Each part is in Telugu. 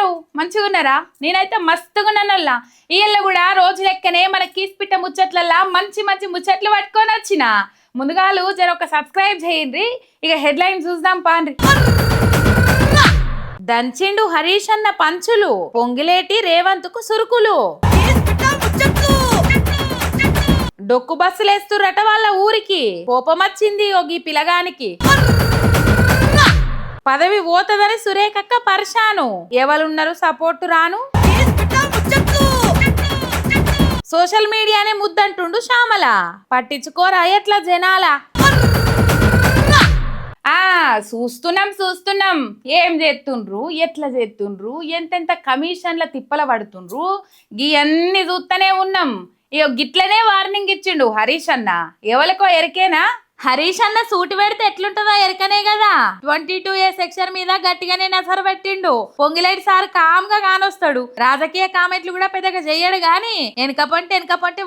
ఉన్నారు? మంచిగా ఉన్నారా? నేనైతే మస్తుగా ఉన్నానల్లా. ఇయ్యల్ల కూడా రోజు లెక్కనే మన కీస్పిట్ట ముచ్చట్లల్లా మంచి మంచి ముచ్చట్లు పట్టుకొని వచ్చిన. ముందుగాలు జర ఒక సబ్స్క్రైబ్ చేయండి. ఇక హెడ్లైన్ చూద్దాం పాండ్రి. దంచిండు హరీష్ అన్న పంచులు, పొంగిలేటి రేవంత్కు సురుకులు. డొక్కు బస్సులేస్తురట వాళ్ళ ఊరికి, కోపం వచ్చింది ఓ ఈ పిలగానికి. పదవి పోతదని సురేఖక్క పర్షాను, ఎవరున్నారు సపోర్టు రాను. సోషల్ మీడియానే ముద్దంటుండు శ్యామల, పట్టించుకోరా ఎట్లా జనాల. చూస్తున్నాం ఏం చేస్తుండ్రు, ఎట్లా చేస్తుండ్రు, ఎంతెంత కమిషన్ల తిప్పల పడుతుండ్రు, గీ చూస్తూనే ఉన్నాం. ఇక గిట్లనే వార్నింగ్ ఇచ్చిండు హరీష్ అన్న. ఎవరికో ఎరికేనా? హరీష్ అన్న సూటి పెడితే ఎట్లుంటుందో ఎరకనే కదా. 22A సెక్షన్ మీద గట్టిగానే నసరు పెట్టిండు. పొంగిలేటి సార్ కామ్ గా కానొస్తాడు, రాజకీయ కామెంట్లు కూడా పెద్దగా చెయ్యడు గాని వెనకపంటే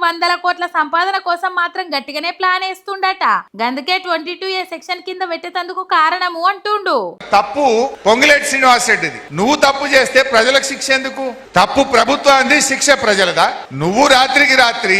100 కోట్ల సంపాదన కోసం మాత్రం గట్టిగానే ప్లాన్ వేస్తుండట. గందుకే 22A సెక్షన్ కింద పెట్టేందుకు కారణము అంటుండు. తప్పు పొంగిలేటి శ్రీనివాస్ రెడ్డిది. నువ్వు తప్పు చేస్తే ప్రజలకు శిక్ష ఎందుకు? తప్పు ప్రభుత్వానికి, శిక్ష ప్రజలదా? నువ్వు రాత్రికి రాత్రి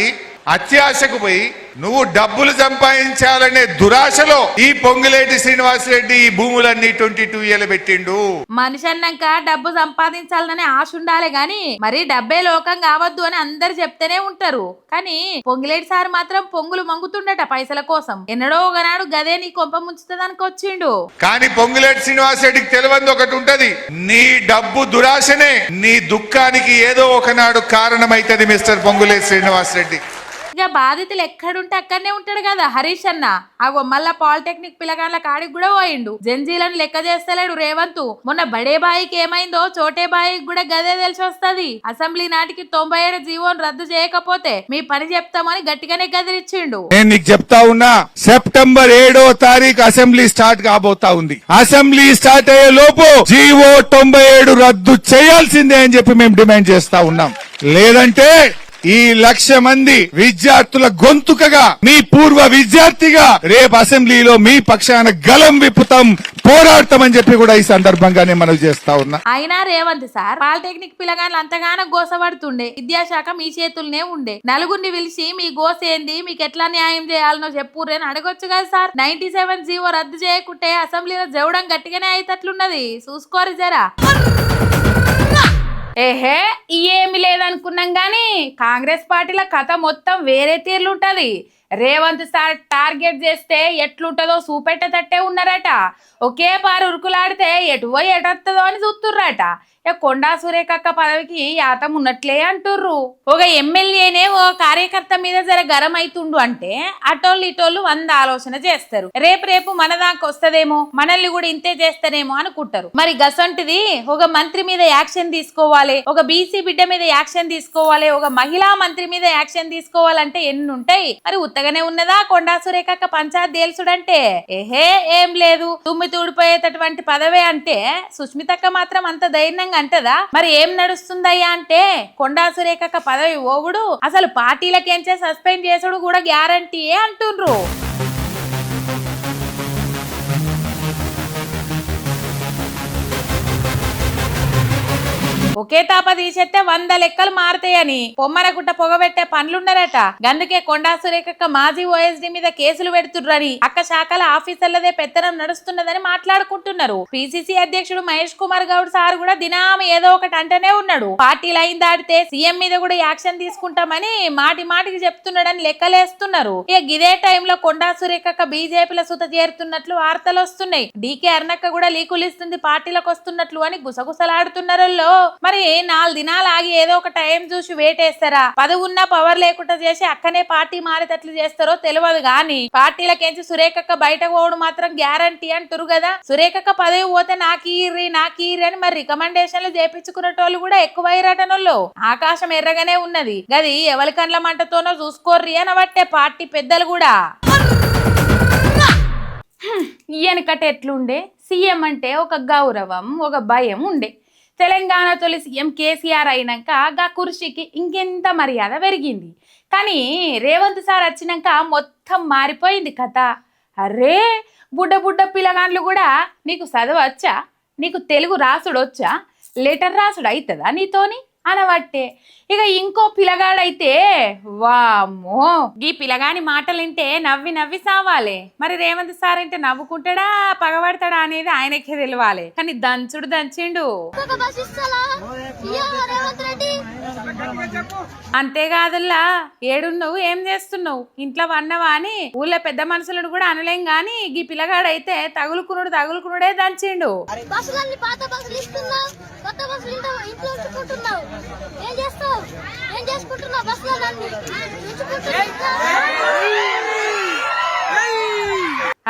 అత్యాశకు పోయి నువ్వు డబ్బులు సంపాదించాలనే దురాశలో ఈ పొంగిలేటి శ్రీనివాస్ రెడ్డి ఈ భూములన్నీ 22A పెట్టిండు. మనిషి అన్నాక డబ్బు సంపాదించాలనే ఆశ ఉండాలి గాని మరి డబ్బే లోకం కావద్దు అని అందరు చెప్తేనే ఉంటారు. కానీ పొంగిలేటి సార్ మాత్రం పొంగులు మంగుతుండట పైసల కోసం. ఎన్నడో ఒకనాడు గదే నీ కొంప ముంచుతుందానికి వచ్చిండు. కానీ పొంగిలేటి శ్రీనివాస్ రెడ్డికి తెలియదు ఒకటి ఉంటది, నీ డబ్బు దురాశనే నీ దుఃఖానికి ఏదో ఒకనాడు కారణమైతది మిస్టర్ పొంగులేటి శ్రీనివాస్ రెడ్డి. ఇక బాధితులు ఎక్కడుంటే అక్కడనే ఉంటాడు కదా హరీష్ అన్న. అగో మళ్ళా పాలిటెక్నిక్ పిల్లగాళ్ళ కాడికి కూడా పోయిండు. జంజీలను లెక్క చేస్తలేడు రేవంత్. మొన్న బడే బాయికి ఏమైందో చోటే బాయికి కూడా గదే తెలిసి వస్తది. అసెంబ్లీ నాటికి 97 జీవోను రద్దు చేయకపోతే మీ పని చెప్తామని గట్టిగానే గదిరిచ్చిండు. నేను నీకు చెప్తా ఉన్నా, సెప్టెంబర్ 7వ తారీఖు అసెంబ్లీ స్టార్ట్ కాబోతా ఉంది. అసెంబ్లీ స్టార్ట్ అయ్యే లోపు జీవో 97 రద్దు చేయాల్సిందే అని చెప్పి మేము డిమాండ్ చేస్తా ఉన్నాం. లేదంటే ఈ 1,00,000 మంది విద్యార్థుల గొంతుకగా, మీ పూర్వ విద్యార్థిగా రేపు అసెంబ్లీలో మీ పక్షాన గలం విప్పుతాం, పోరాడతామని చెప్పి కూడా ఈ సందర్భంగానే మనం చేస్తా ఉన్నా. అయినా రేవంత్ సార్ పాలిటెక్నిక్ పిల్లగాళ్ళు అంతగానో గోసపడుతుండే. విద్యాశాఖ మీ చేతుల్నే ఉండే. నలుగురిని పిలిచి మీ గోస ఏంది, మీకు ఎట్లా న్యాయం చేయాలనో చెప్పుర్రే అని అడగొచ్చు కదా సార్. 97 జీవో రద్దు చేయకుంటే అసెంబ్లీలో జవడం గట్టిగానే అయితట్లున్నది, చూసుకోరు జరా. ఏహే ఏమి లేదనుకున్నాం గాని కాంగ్రెస్ పార్టీల కథ మొత్తం వేరే తీర్లుంటది. రేవంత్ సార్ టార్గెట్ చేస్తే ఎట్లుంటదో చూపెట్టేటట్టే ఉన్నారట. ఒకే పారు ఉరుకులాడితే ఎటు పోయి ఎటొస్తుందో అని చూస్తుర్రట. కొండా సురేఖక్క పదవికి యాతం ఉన్నట్లే అంటుర్రు. ఒక ఎమ్మెల్యేనే ఓ కార్యకర్త మీద జర గరం అవుతుండు అంటే అటోళ్ళు ఇటోళ్ళు 100 ఆలోచన చేస్తారు. రేపు మన దాకా వస్తదేమో, మనల్ని కూడా ఇంతే చేస్తారేమో అనుకుంటారు. మరి గసంటిది ఒక మంత్రి మీద యాక్షన్ తీసుకోవాలి, ఒక బీసీ బిడ్డ మీద యాక్షన్ తీసుకోవాలి, ఒక మహిళా మంత్రి మీద యాక్షన్ తీసుకోవాలంటే ఎన్ని ఉంటాయి. మరి ఉత్తగానే ఉన్నదా కొండా సురేఖక్క పంచాయత్ దేల్సుడంటే? ఏహే ఏం లేదు, తుమ్మి తూడిపోయేటటువంటి పదవే అంటే సుష్మితక్క మాత్రం అంత ధైర్యంగా అంటదా? మరి ఏం నడుస్తుందయ్యా అంటే కొండా సురేఖక్క పదవి ఓవుడు, అసలు పార్టీలకేంచే సస్పెండ్ చేసుడు కూడా గ్యారంటీయే అంటుండ్రు. ఒకే తాప తీసేస్తే 100 లెక్కలు మారుతాయని పొమ్మరగుట్ట పొగబెట్టే పనులున్నారట. గందుకే కొండా సురేఖక్క మాజీ OSD మీద కేసులు పెడుతుర్రని, అక్క శాఖల ఆఫీసర్లదే పెత్తనం నడుస్తున్నదని మాట్లాడుకుంటున్నారు. PCC అధ్యక్షుడు మహేష్ కుమార్ గౌడ్ సార్ కూడా దినామ ఏదో ఒకటి అంటనే ఉన్నాడు. పార్టీ లైన్ దాటితే సీఎం మీద కూడా యాక్షన్ తీసుకుంటామని మాటికి చెప్తున్నాడని లెక్కలేస్తున్నారు. ఇక ఇదే టైంలో కొండా సురేఖక్క బీజేపీల సుత చేరుతున్నట్లు వార్తలు వస్తున్నాయి. డీకే అర్ణక్క కూడా లీకులిస్తుంది పార్టీలకు వస్తున్నట్లు అని గుసగుసలాడుతున్నారు. మరి 4 దినాలు ఆగి ఏదో ఒక టైం చూసి వేటేస్తారా? పదవి ఉన్నా పవర్ లేకుండా చేసి అక్కనే పార్టీ మారేటట్లు చేస్తారో తెలియదు గాని పార్టీలకేంచి సురేఖక్క బయటకు పోవడం మాత్రం గ్యారంటీ అంటారు కదా. సురేఖక్క పదవి పోతే నాకీర్రి అని మరి రికమెండేషన్లు చేపించుకునేటోళ్ళు కూడా ఎక్కువైరటనోళ్ళు. ఆకాశం ఎర్రగానే ఉన్నది, గది ఎవరి కండ్ల మంటతోనో చూసుకోర్రి అనబట్టే పార్టీ పెద్దలు కూడా. ఈయనకట ఎట్లుండే, సీఎం అంటే ఒక గౌరవం, ఒక భయం ఉండే. తెలంగాణ తొలి సీఎం కేసీఆర్ అయినాక గా కుర్చీకి ఇంకెంత మర్యాద పెరిగింది. కానీ రేవంత్ సార్ వచ్చినాక మొత్తం మారిపోయింది కథ. అరే బుడ్డ పిల్లగాండ్లు కూడా నీకు చదవచ్చా, నీకు తెలుగు రాసుడొచ్చా, లెటర్ రాసుడు అవుతుందా నీతోని అనబట్టే. ఇక ఇంకో పిల్లగాడైతే వామ్మో ఈ పిల్లగాని మాటలింటే నవ్వి నవ్వి సావాలి. మరి రేవంత్ సార్ అంటే నవ్వుకుంటాడా పగబడతాడా అనేది ఆయనకే తెలియాలి. కానీ దంచుడు దంచిండు. అంతేకాదుల్లా ఏడున్నావు ఏం చేస్తున్నావు ఇంట్లో వన్నవా అని ఊళ్ళో పెద్ద మనుషులను కూడా అనలేం గాని ఈ పిల్లగాడైతే తగులుకునుడే దంచిండు.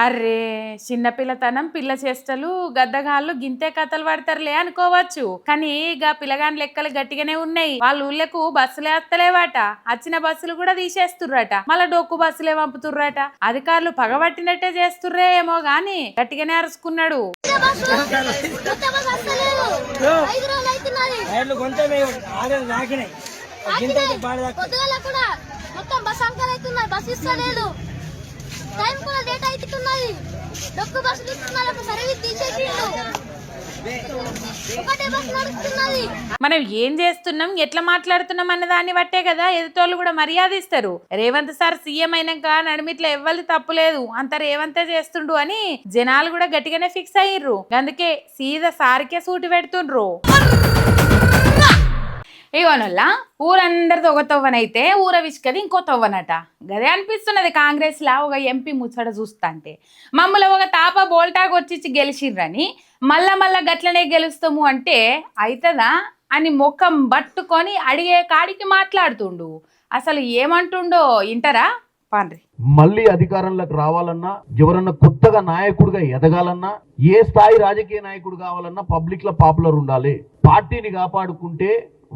అర్రే చిన్నపిల్లతనం పిల్ల చేష్టలు గద్దగాళ్ళు గింతే కథలు పడతారులే అనుకోవచ్చు. కానీ ఇక పిల్లగాని లెక్కలు గట్టిగానే ఉన్నాయి. వాళ్ళ ఊళ్ళకు బస్సులే వస్తలేవాట, వచ్చిన బస్సులు కూడా తీసేస్తుర్రట, మళ్ళా డొక్కు బస్సులే పంపుతుర్రట. అధికారులు పగబట్టినట్టే చేస్తుర్రే ఏమో గాని గట్టిగానే అరుచుకున్నాడు. మనం ఏం చేస్తున్నాం ఎట్లా మాట్లాడుతున్నాం అన్న దాన్ని బట్టే కదా ఎదుటోళ్ళు కూడా మర్యాద ఇస్తారు. రేవంత్ సార్ సీఎం అయినాక నడిమిట్లా ఎవ్వరిది తప్పులేదు, అంత రేవంతే చేస్తుండు అని జనాలు కూడా గట్టిగానే ఫిక్స్ అయ్యిర్రు. అందుకే సీదా సార్కే సూటి పెడుతుండ్రు. ఇవనల్లా ఊరందరితో ఒక తవ్వనైతే ఊర విసుకది ఇంకో తవ్వనట. గదే అనిపిస్తున్నది కాంగ్రెస్ లా ఒక ఎంపీ ముచ్చట చూస్తాంటే. మమ్మల్ని ఒక తాప బోల్టాకు వచ్చి గెలిచిర్రని మళ్ళా గట్లనే గెలుస్తాము అంటే అవుతుందా అని ముఖం పట్టుకొని అడిగే కాడికి మాట్లాడుతుండు. అసలు ఏమంటుండో ఇంటరా పాండ్రి. మళ్ళీ అధికారంలోకి రావాలన్నా, ఎవరన్నా కొత్తగా నాయకుడిగా ఎదగాలన్నా, ఏ స్థాయి రాజకీయ నాయకుడు కావాలన్నా పబ్లిక్ లో పాపులర్ ఉండాలి. పార్టీని కాపాడుకుంటే,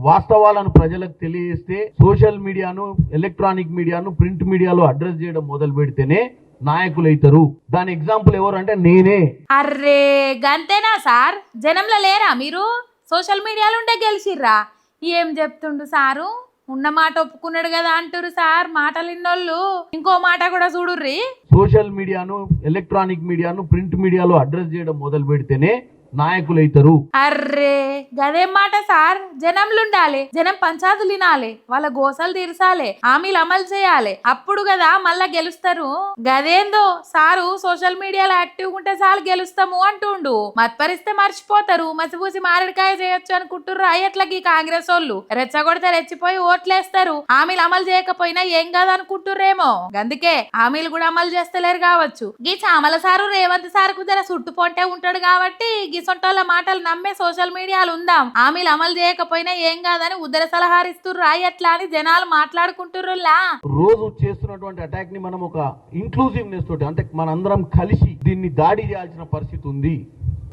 వాస్తవాలను ప్రజలకు తెలియజేస్తే, సోషల్ మీడియాను, ఎలక్ట్రానిక్ మీడియాను, ప్రింట్ మీడియాలో అడ్రస్ చేయడం మొదలు పెడితేనే నాయకులు అవుతారు. దాని ఎగ్జాంపుల్ ఎవరు అంటే నేనే. అర్రే గంతేనా సార్? జనంలో లేరా మీరు? సోషల్ మీడియాలో ఉంటే గెలిచిర్రా? ఏం చెప్తుండు సారు? ఉన్న మాట ఒప్పుకున్నాడు కదా అంటారు సార్. మాటలు ఇన్నోళ్ళు ఇంకో మాట కూడా చూడుర్రి. సోషల్ మీడియాను, ఎలక్ట్రానిక్ మీడియాను, ప్రింట్ మీడియాలో అడ్రస్ చేయడం మొదలు పెడితేనే నాయకులైతారు. అర్రే గదేం మాట సార్? జనంలు ఉండాలి, జనం పంచాయతీలు వినాలి, వాళ్ళ గోసలు తీర్చాలి, హామీలు అమలు చేయాలి, అప్పుడు కదా మళ్ళా గెలుస్తారు. గదేందో సారు సోషల్ మీడియాలో యాక్టివ్ ఉంటే చాలు గెలుస్తాము అంటుండు. మత్పరిస్తే మర్చిపోతారు, మసిపూసి మారడికాయ చేయొచ్చు అనుకుంటుర్రు. అయ్యట్లకి కాంగ్రెస్ వాళ్ళు రెచ్చగొడితే రెచ్చిపోయి ఓట్లేస్తారు. హామీలు అమలు చేయకపోయినా ఏం కాదు అనుకుంటుర్రేమో. అందుకే హామీలు కూడా అమలు చేస్తలేరు కావచ్చు. గీ చామల సారు రేవంత్ సార్కు జర చుట్టుపోంటే ఉంటాడు కాబట్టి సొంటోళ్ళ మాటలు నమ్మే సోషల్ మీడియాలు ఉందాం, హామీలు అమలు చేయకపోయినా ఏం కాదని ఉద్దర సలహారిస్తుర్రు. అట్లా అని జనాలు మాట్లాడుకుంటుర్రులా. రోజు చేస్తున్నటువంటి అటాక్ ని మనం ఒక ఇంక్లూజివ్నెస్ తోటి, అంటే మనందరం కలిసి దీన్ని దాడి చేయాల్సిన పరిస్థితి ఉంది.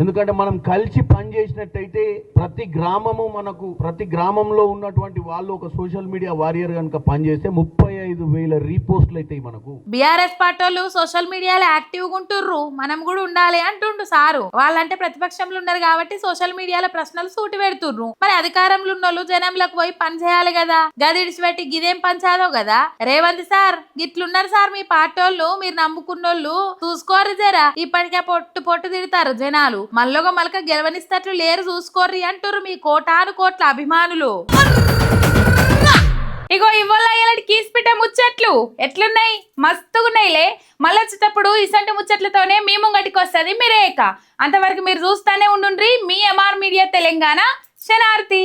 ఎందుకంటే మనం కలిసి పనిచేసినట్టయితే ప్రతి గ్రామంలో ఉన్నటువంటి వాళ్ళు ఒక సోషల్ మీడియా వారియర్ కనుక పనిచేస్తే 35,000 రీపోస్ట్లు అయితే మనకు. బీఆర్ఎస్ పార్టీ సోషల్ మీడియాలో యాక్టివ్ గా ఉంటుర్రు, మనం కూడా ఉండాలి అంటుండు సారు. వాళ్ళంటే ప్రతిపక్షంలో ఉన్నారు కాబట్టి సోషల్ మీడియాలో ప్రశ్నలు సూటి పెడుతుర్రు. మరి అధికారంలో ఉన్నోళ్ళు జనంలోకి పోయి పని చేయాలి కదా. గదిడిచి పెట్టి గిదేం పంచాదో కదా. రేవంత్ సార్ గిట్లున్నారు సార్ మీ పార్టీ వాళ్ళు, మీరు నమ్ముకున్నోళ్ళు చూసుకోరు జరా. ఇప్పటికే పొట్టు తిడతారు జనాలు. మల్లొక మలక గెలవనిస్తట్లు లేరు చూసుకోర్రి అంటారు మీ కోటాను కోట్ల అభిమానులు. ఇగో ఇవాళ ఇలాంటి కీసిపిట్ట ముచ్చట్లు ఎట్లున్నాయి? మస్తుగున్నాయిలే. మళ్ళీ వచ్చేటప్పుడు ఇసంటి ముచ్చట్లతోనే మీ ముంగటికి వస్తుంది మీరేక. అంతవరకు మీరు చూస్తానే ఉండుండ్రి. మీ ఎంఆర్ మీడియా తెలంగాణ. శనార్థి.